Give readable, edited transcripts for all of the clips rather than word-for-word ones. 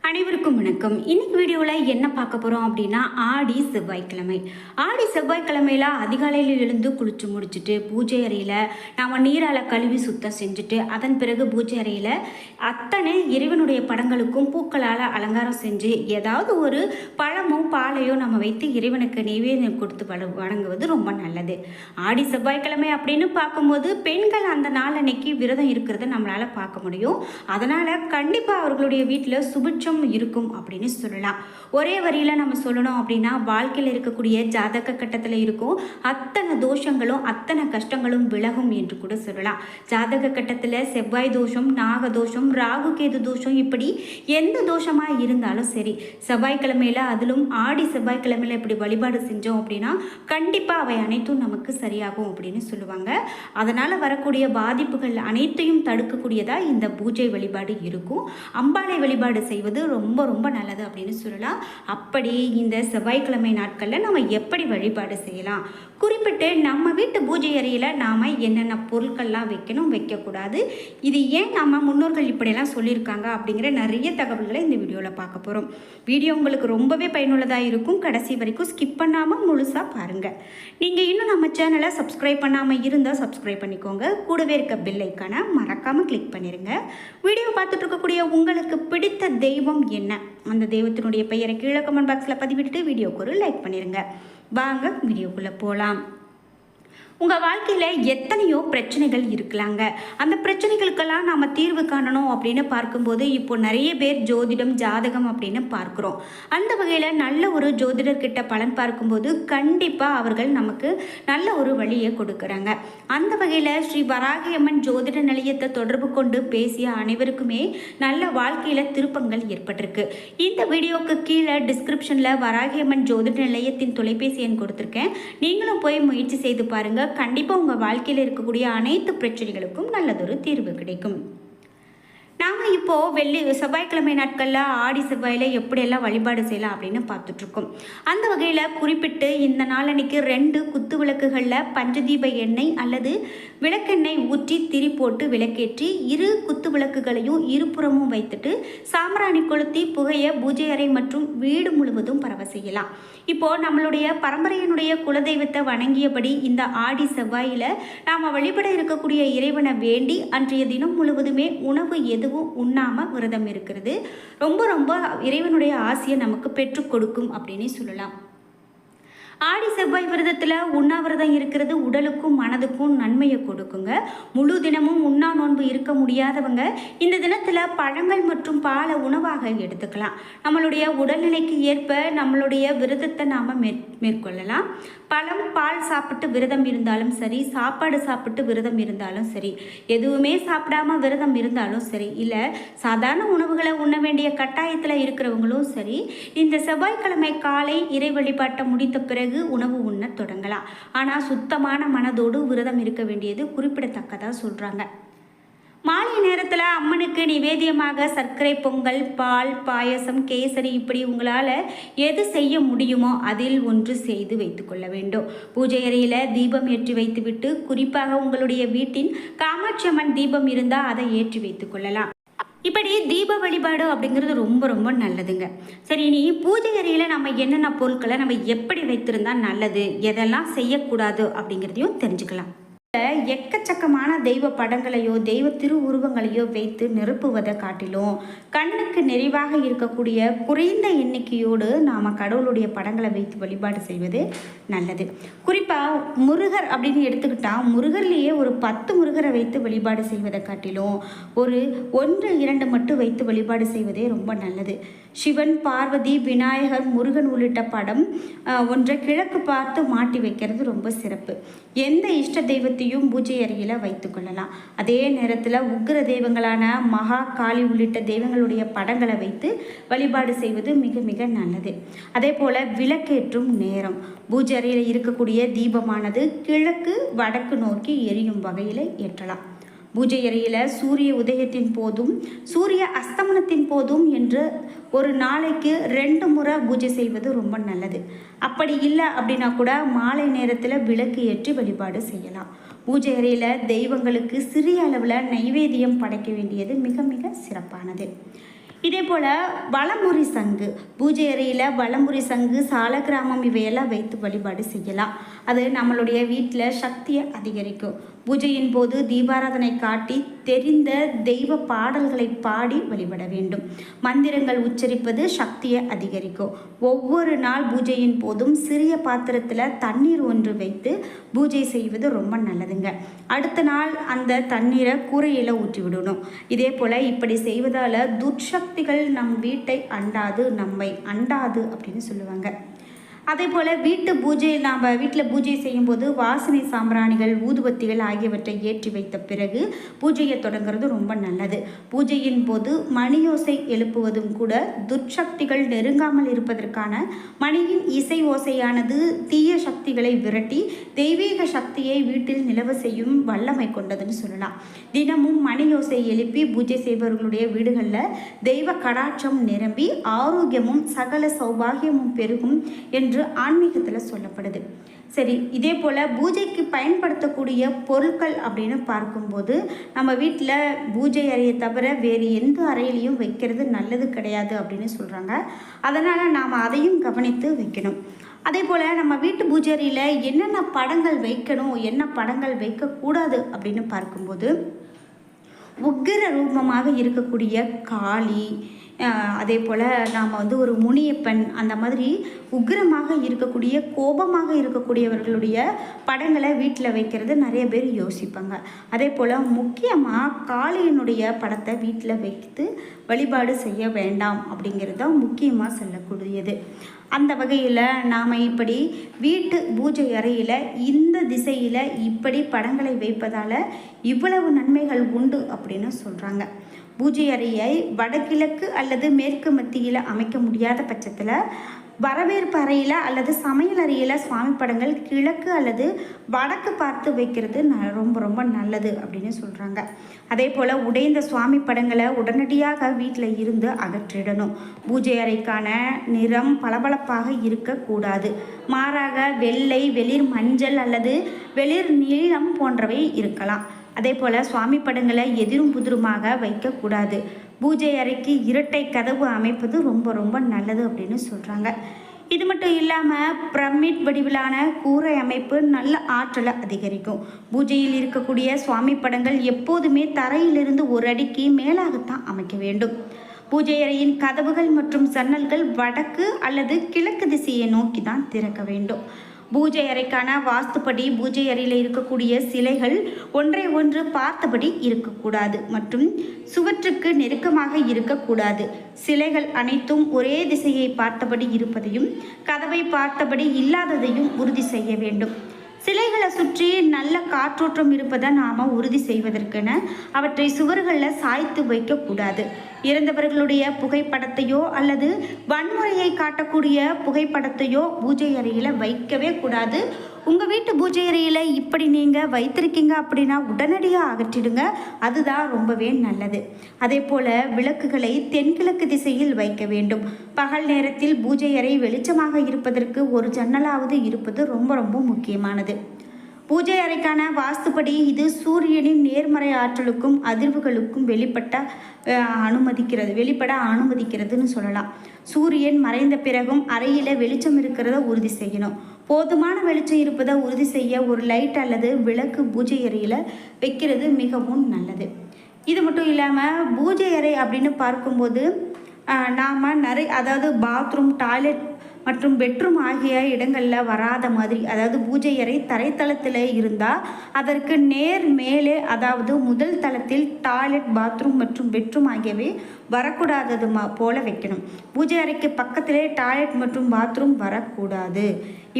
அனைவருக்கும் வணக்கம். இன்னைக்கு வீடியோவில் என்ன பார்க்க போகிறோம் அப்படின்னா ஆடி செவ்வாய்க்கிழமை. ஆடி செவ்வாய்க்கிழமையில் அதிகாலையில் எழுந்து குளிச்சு முடிச்சுட்டு பூஜை அறையில் நாம் நீரால் கழுவி சுத்தம் செஞ்சுட்டு அதன் பிறகு பூஜை அறையில் அத்தனை இறைவனுடைய படங்களுக்கும் பூக்களால் அலங்காரம் செஞ்சு ஏதாவது ஒரு பழமோ பாலையோ நம்ம வைத்து இறைவனுக்கு நெய்வேத்தியம் கொடுத்து வணங்குவது ரொம்ப நல்லது. ஆடி செவ்வாய்க்கிழமை அப்படின்னு பார்க்கும்போது பெண்கள் அந்த நாள் அன்னைக்கு விரதம் இருக்கிறத நம்மளால் பார்க்க முடியும். அதனால் கண்டிப்பாக அவர்களுடைய வீட்டில் சுபிட்சம் இருக்கும் அப்படின்னு சொல்லலாம். ஒரே வரியில் நம்ம சொல்லணும் அப்படின்னா வாழ்க்கையில் இருக்கக்கூடிய ஜாதக கட்டத்தில் இருக்கும் அத்தனை தோஷங்களும் அத்தனை கஷ்டங்களும் விலகும் என்று கூட சொல்லலாம். ஜாதக கட்டத்தில் செவ்வாய் தோஷம், நாக தோஷம், ராகு கேது தோஷம், இப்படி எந்த தோஷமாக இருந்தாலும் சரி செவ்வாய்க்கிழமையில் அதிலும் ஆடி செவ்வாய்க்கிழமையில் இப்படி வழிபாடு செஞ்சோம் அப்படின்னா கண்டிப்பாக அவை அனைத்தும் நமக்கு சரியாகும் அப்படின்னு சொல்லுவாங்க. அதனால் வரக்கூடிய பாதிப்புகள் அனைத்தையும் தடுக்கக்கூடியதாக இந்த பூஜை வழிபாடு இருக்கும். அம்பாளை வழிபாடு செய்வது ரொம்ப ரொம்ப நல்லது அப்படின்னு சொல்லலாம். அப்படி இந்த செவ்வாய்க்கிழமை நாட்களில் நம்ம எப்படி வழிபாடு செய்யலாம், குறிப்பிட்டு நம்ம வீட்டு பூஜை அறையில் நாம் என்னென்ன பொருட்கள்லாம் வைக்கணும் வைக்கக்கூடாது, இது ஏன் நம்ம முன்னோர்கள் இப்படியெல்லாம் சொல்லியிருக்காங்க அப்படிங்கிற நிறைய தகவல்களை இந்த வீடியோவில் பார்க்க போகிறோம். வீடியோ உங்களுக்கு ரொம்பவே பயனுள்ளதாக இருக்கும். கடைசி வரைக்கும் ஸ்கிப் பண்ணாமல் முழுசாக பாருங்கள். நீங்கள் இன்னும் நம்ம சேனலை சப்ஸ்கிரைப் பண்ணாமல் இருந்தால் சப்ஸ்கிரைப் பண்ணிக்கோங்க. கூடவே இருக்க பெல் ஐக்கானை மறக்காமல் கிளிக் பண்ணிடுங்க. வீடியோ பார்த்துட்டு இருக்கக்கூடிய உங்களுக்கு பிடித்த தெய்வம் என்ன, அந்த தெய்வத்தினுடைய பெயரை கீழே கமெண்ட் பாக்ஸில் பதிவிட்டுட்டு வீடியோக்கு ஒரு லைக் பண்ணிடுங்க. வாங்க வீடியோக்குள்ளே போகலாம். உங்கள் வாழ்க்கையில் எத்தனையோ பிரச்சனைகள் இருக்கலாங்க. அந்த பிரச்சனைகளுக்கெல்லாம் நாம் தீர்வு காணணும் அப்படின்னு பார்க்கும்போது இப்போ நிறைய பேர் ஜோதிடம், ஜாதகம் அப்படின்னு பார்க்குறோம். அந்த வகையில் நல்ல ஒரு ஜோதிடர்கிட்ட பலன் பார்க்கும்போது கண்டிப்பாக அவர்கள் நமக்கு நல்ல ஒரு வழியை கொடுக்குறாங்க. அந்த வகையில் ஸ்ரீ வராகியம்மன் ஜோதிட நிலையத்தை தொடர்பு கொண்டு பேசிய அனைவருக்குமே நல்ல வாழ்க்கையில் திருப்பங்கள் ஏற்பட்டிருக்கு. இந்த வீடியோவுக்கு கீழே டிஸ்கிரிப்ஷனில் வராகியம்மன் ஜோதிட நிலையத்தின் தொலைபேசி எண் கொடுத்துருக்கேன். நீங்களும் போய் முயற்சி செய்து பாருங்கள். கண்டிப்பாக உங்கள் வாழ்க்கையில் இருக்கக்கூடிய அனைத்து பிரச்சனைகளுக்கும் நல்லதொரு தீர்வு கிடைக்கும். நாம் இப்போது செவ்வாய்க்கிழமை நாட்களில் ஆடி செவ்வாயில் எப்படியெல்லாம் வழிபாடு செய்யலாம் அப்படின்னு பார்த்துட்ருக்கோம். அந்த வகையில் குறிப்பிட்டு இந்த நாளன்னைக்கு 2 குத்து விளக்குகளில் பஞ்சதீப எண்ணெய் அல்லது விளக்கெண்ணெய் ஊற்றி திரி போட்டு விளக்கேற்றி 2 குத்து விளக்குகளையும் இருபுறமும் வைத்துட்டு சாம்பிராணி கொளுத்தி புகையை பூஜை அறை மற்றும் வீடு முழுவதும் பரவ செய்யலாம். இப்போது நம்மளுடைய பரம்பரையினுடைய குலதெய்வத்தை வணங்கியபடி இந்த ஆடி செவ்வாயில் நாம் வழிபட இருக்கக்கூடிய இறைவனை வேண்டி அன்றைய தினம் முழுவதுமே உணவு எதுவும் உண்ணாமல் விரதம் இருக்கிறது ரொம்ப ரொம்ப இறைவனுடைய ஆசையை நமக்கு பெற்றுக் கொடுக்கும் அப்படின்னு சொல்லலாம். ஆடி செவ்வாய் விரதத்தில் உண்ணாவிரதம் இருக்கிறது உடலுக்கும் மனதுக்கும் நன்மையை கொடுக்குங்க. முழு தினமும் உண்ணா நோன்பு இருக்க முடியாதவங்க இந்த தினத்தில் பழங்கள் மற்றும் பாலை உணவாக எடுத்துக்கலாம். நம்மளுடைய உடல்நிலைக்கு ஏற்ப நம்மளுடைய விரதத்தை நாம் மேற்கொள்ளலாம். பழம், பால் சாப்பிட்டு விரதம் இருந்தாலும் சரி, சாப்பாடு சாப்பிட்டு விரதம் இருந்தாலும் சரி, எதுவுமே சாப்பிடாம விரதம் இருந்தாலும் சரி, இல்லை சாதாரண உணவுகளை உண்ண வேண்டிய கட்டாயத்தில் இருக்கிறவங்களும் சரி, இந்த செவ்வாய்க்கிழமை காலை இறை வழிபாட்டை முடித்த பிறகு உணவு உண்ண தொடங்கலாம். ஆனால் சுத்தமான மனதோடு விரதம் இருக்க வேண்டியது குறிப்பிடத்தக்கதாக சொல்கிறாங்க. மாலை நேரத்தில் அம்மனுக்கு நிவேதியமாக சர்க்கரை பொங்கல், பால், பாயசம், கேசரி இப்படி உங்களால் எது செய்ய முடியுமோ அதில் ஒன்று செய்து வைத்துக்கொள்ள வேண்டும். பூஜை அறையில் தீபம் ஏற்றி வைத்துவிட்டு குறிப்பாக உங்களுடைய வீட்டின் காமாட்சி அம்மன் தீபம் இருந்தால் அதை ஏற்றி வைத்து கொள்ளலாம். இப்படி தீப வழிபாடு அப்படிங்கிறது ரொம்ப ரொம்ப நல்லதுங்க. சரி, நீ பூஜை அறையில் நம்ம என்னென்ன பொருட்களை நம்ம எப்படி வைத்திருந்தா நல்லது, எதெல்லாம் செய்யக்கூடாது அப்படிங்கிறதையும் தெரிஞ்சுக்கலாம். எக்கச்சக்கமான தெய்வ படங்களையோ தெய்வ திருவுருவங்களையோ வைத்து நிரப்புவதை காட்டிலும் கண்ணுக்கு நிறைவாக இருக்கக்கூடிய குறைந்த எண்ணிக்கையோடு நாம் கடவுளுடைய படங்களை வைத்து வழிபாடு செய்வது நல்லது. குறிப்பாக முருகர் அப்படின்னு எடுத்துக்கிட்டால் முருகர்லேயே ஒரு 10 முருகரை வைத்து வழிபாடு செய்வதை காட்டிலும் ஒரு 1-2 மட்டும் வைத்து வழிபாடு செய்வதே ரொம்ப நல்லது. சிவன், பார்வதி, விநாயகர், முருகன் உள்ளிட்ட படம் ஒன்றை கிழக்கு பார்த்து மாட்டி வைக்கிறது ரொம்ப சிறப்பு. எந்த இஷ்ட தெய்வத்தையும் பூஜை அறையில் வைத்து கொள்ளலாம். அதே நேரத்தில் உக்கிர தெய்வங்களான மகா காளி உள்ளிட்ட தெய்வங்களுடைய படங்களை வைத்து வழிபாடு செய்வது மிக மிக நல்லது. அதே போல் விளக்கேற்றும் நேரம் பூஜை அறையில் இருக்கக்கூடிய தீபமானது கிழக்கு வடக்கு நோக்கி எரியும் வகையில் ஏற்றலாம். பூஜை அறையில் சூரிய உதயத்தின் போதும் சூரிய அஸ்தமனத்தின் போதும் என்று ஒரு நாளைக்கு 2 முறை பூஜை செய்வது ரொம்ப நல்லது. அப்படி இல்லை அப்படின்னா கூட மாலை நேரத்தில் விளக்கு ஏற்றி வழிபாடு செய்யலாம். பூஜை அறையில் தெய்வங்களுக்கு சிறிய அளவில் நைவேத்தியம் படைக்க வேண்டியது மிக மிக சிறப்பானது. இதே போல் வலம்புரி சங்கு பூஜை அறையில் வலம்புரி சங்கு சாலக்கிராமம் இவையெல்லாம் வைத்து வழிபாடு செய்யலாம். அது நம்மளுடைய வீட்டில் சக்தியை அதிகரிக்கும். பூஜையின் போது தீபாராதனை காட்டி தெரிந்த தெய்வ பாடல்களை பாடி வழிபட வேண்டும். மந்திரங்கள் உச்சரிப்பது சக்தியை அதிகரிக்கும். ஒவ்வொரு நாள் பூஜையின் போதும் சிறிய பாத்திரத்தில் தண்ணீர் ஒன்று வைத்து பூஜை செய்வது ரொம்ப நல்லதுங்க. அடுத்த நாள் அந்த தண்ணீரை கூரையில் ஊற்றி விடணும். இதே போல் இப்படி செய்வதால் துர்சக்திகள் நம் வீட்டை அண்டாது, நம்மை அண்டாது அப்படின்னு சொல்லுவாங்க. அதே போல் நாம் வீட்டில் பூஜை செய்யும்போது வாசனை சாம்பிராணிகள், ஊதுபத்திகள் ஆகியவற்றை ஏற்றி வைத்த பிறகு பூஜையை தொடங்குறது ரொம்ப நல்லது. பூஜையின் போது மணியோசை எழுப்புவதும் கூட துர்சக்திகள் நெருங்காமல் இருப்பதற்கான மணியின் இசை ஓசையானது தீய சக்திகளை விரட்டி தெய்வீக சக்தியை வீட்டில் நிலவ செய்யும் வல்லமை கொண்டதுன்னு சொல்லலாம். தினமும் மணியோசை எழுப்பி பூஜை செய்பவர்களுடைய வீடுகளில் தெய்வ கடாட்சம் நிரம்பி ஆரோக்கியமும் சகல சௌபாகியமும் பெருகும் என்று ஆன்மீகத்தில் சொல்லப்படுது. சரி, இதே போல் பூஜைக்கு பயன்படுத்தக்கூடிய பொருட்கள் அப்படின்னு பார்க்கும்போது நம்ம வீட்டில் பூஜை அறையை தவிர வேறு எந்த அறையிலையும் வைக்கிறது நல்லது கிடையாது அப்படின்னு சொல்கிறாங்க. அதனால் நாம் அதையும் கவனித்து வைக்கணும். அதே போல் நம்ம வீட்டு பூஜை அறையில் என்னென்ன படங்கள் வைக்கணும், என்ன படங்கள் வைக்கக்கூடாது அப்படின்னு பார்க்கும்போது உக்கிர ரூபமாக இருக்கக்கூடிய காளி, அதே போல் நாம் ஒரு முனியப்பன், அந்த மாதிரி உக்கிரமாக இருக்கக்கூடிய கோபமாக இருக்கக்கூடியவர்களுடைய படங்களை வீட்டில் வைக்கிறது நிறைய பேர் யோசிப்பாங்க. அதே போல் முக்கியமாக காளியினுடைய படத்தை வீட்டில் வைத்து வழிபாடு செய்ய வேண்டாம் அப்படிங்கிறது தான் முக்கியமாக சொல்லக்கூடியது. அந்த வகையில் நாம் இப்படி வீட்டு பூஜை அறையில் இந்த திசையில் இப்படி படங்களை வைப்பதால் இவ்வளவு நன்மைகள் உண்டு அப்படின்னு சொல்கிறாங்க. பூஜை அறையை வடகிழக்கு அல்லது மேற்கு மத்தியில் அமைக்க முடியாத பட்சத்தில் வரவேற்பு அறையில் அல்லது சமையல் அறையில் சுவாமி படங்கள் கிழக்கு அல்லது வடக்கு பார்த்து வைக்கிறது ரொம்ப ரொம்ப நல்லது அப்படின்னு சொல்கிறாங்க. அதே போல் உடைந்த சுவாமி படங்களை உடனடியாக வீட்டில் இருந்து அகற்றிடணும். பூஜை அறைக்கான நிறம் பளபளப்பாக இருக்கக்கூடாது. மாறாக வெள்ளை, வெளிர் மஞ்சள் அல்லது வெளிர் நீலம் போன்றவை இருக்கலாம். அதே போல் சுவாமி படங்களை எதிரும் புதிருமாக வைக்கக்கூடாது. பூஜை அறைக்கு இரட்டை கதவு அமைப்பது ரொம்ப ரொம்ப நல்லது அப்படின்னு சொல்கிறாங்க. இது மட்டும் இல்லாமல் பிரமிட் வடிவிலான கூரை அமைப்பு நல்ல ஆற்றலை அதிகரிக்கும். பூஜையில் இருக்கக்கூடிய சுவாமி படங்கள் எப்போதுமே தரையிலிருந்து ஒரு அடிக்கு மேலாகத்தான் அமைக்க வேண்டும். பூஜை அறையின் கதவுகள் மற்றும் ஜன்னல்கள் வடக்கு அல்லது கிழக்கு திசையை நோக்கி தான் திறக்க வேண்டும். பூஜை அறைக்கான வாஸ்துப்படி பூஜை அறையில் இருக்கக்கூடிய சிலைகள் ஒன்றை ஒன்று பார்த்தபடி இருக்கக்கூடாது மற்றும் சுவற்றுக்கு நெருக்கமாக இருக்கக்கூடாது. சிலைகள் அனைத்தும் ஒரே திசையை பார்த்தபடி இருப்பதையும் கதவை பார்த்தபடி இல்லாததையும் உறுதி செய்ய வேண்டும். சிலைகளை சுற்றி நல்ல காற்றோட்டம் இருப்பதை நாம் உறுதி செய்வதற்கென அவற்றை சுவர்களில் சாய்த்து வைக்கக்கூடாது. இறந்தவர்களுடைய புகைப்படத்தையோ அல்லது வன்முறையை காட்டக்கூடிய புகைப்படத்தையோ பூஜை அறையில் வைக்கவே கூடாது. உங்கள் வீட்டு பூஜை அறையில் இப்படி நீங்கள் வைத்திருக்கீங்க அப்படின்னா உடனடியாக அகற்றிடுங்க. அதுதான் ரொம்பவே நல்லது. அதே போல் விளக்குகளை தென்கிழக்கு திசையில் வைக்க வேண்டும். பகல் நேரத்தில் பூஜை அறை வெளிச்சமாக இருப்பதற்கு ஒரு ஜன்னலாவது இருப்பது ரொம்ப ரொம்ப முக்கியமானது. பூஜை அறைக்கான வாஸ்துப்படி இது சூரியனின் நேர்மறை ஆற்றலுக்கும் அதிர்வுகளுக்கும் வெளிப்பட அனுமதிக்கிறதுன்னு சொல்லலாம். சூரியன் மறைந்த பிறகும் அறையில் வெளிச்சம் இருக்கிறத உறுதி செய்யணும். போதுமான வெளிச்சம் இருப்பதை உறுதி செய்ய ஒரு லைட் அல்லது விளக்கு பூஜை அறையில் வைக்கிறது மிகவும் நல்லது. இது மட்டும் இல்லாமல் பூஜை அறை அப்படின்னு பார்க்கும்போது நாம் அதாவது பாத்ரூம், டாய்லெட் மற்றும் பெட்ரூம் ஆகிய இடங்களில் வராத மாதிரி, அதாவது பூஜை அறை தரைத்தளத்தில் இருந்தால் அதற்கு நேர் மேலே, அதாவது முதல் தளத்தில் டாய்லெட், பாத்ரூம் மற்றும் பெட்ரூம் ஆகியவை வரக்கூடாதது போல வைக்கணும். பூஜை அறைக்கு பக்கத்திலே டாய்லெட் மற்றும் பாத்ரூம் வரக்கூடாது.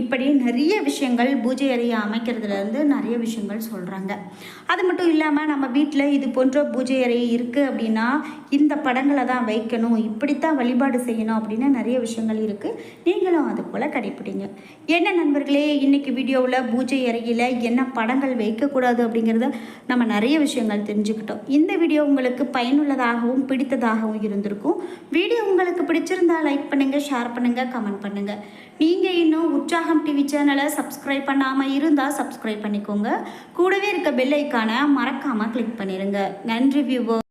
இப்படி நிறைய விஷயங்கள் பூஜை அறையை அமைக்கிறதுலேருந்து நிறைய விஷயங்கள் சொல்கிறாங்க. அது மட்டும் இல்லாமல் நம்ம வீட்டில் இது போன்ற பூஜை அறை இருக்குது அப்படின்னா இந்த படங்களை தான் வைக்கணும், இப்படித்தான் வழிபாடு செய்யணும் அப்படின்னு நிறைய விஷயங்கள் இருக்குது. நீங்களும் அது போல் கடைப்பிடிங்க. என்ன நண்பர்களே, இன்றைக்கி வீடியோவில் பூஜை அறையில் என்ன படங்கள் வைக்கக்கூடாது அப்படிங்கிறத நம்ம நிறைய விஷயங்கள் தெரிஞ்சுக்கிட்டோம். இந்த வீடியோ உங்களுக்கு பயனுள்ளதாகவும் பிடித்ததாகவும் இருந்திருக்கும். வீடியோ உங்களுக்கு பிடிச்சிருந்தால் லைக் பண்ணுங்கள், ஷேர் பண்ணுங்கள், கமெண்ட் பண்ணுங்கள். நீங்கள் இன்னும் உற்சாகம் டிவி சேனலை சப்ஸ்கிரைப் பண்ணாமல் இருந்தால் சப்ஸ்கிரைப் பண்ணிக்கோங்க. கூடவே இருக்க பெல் ஐக்கானை மறக்காமல் கிளிக் பண்ணிடுங்க. நன்றி வியூவர்.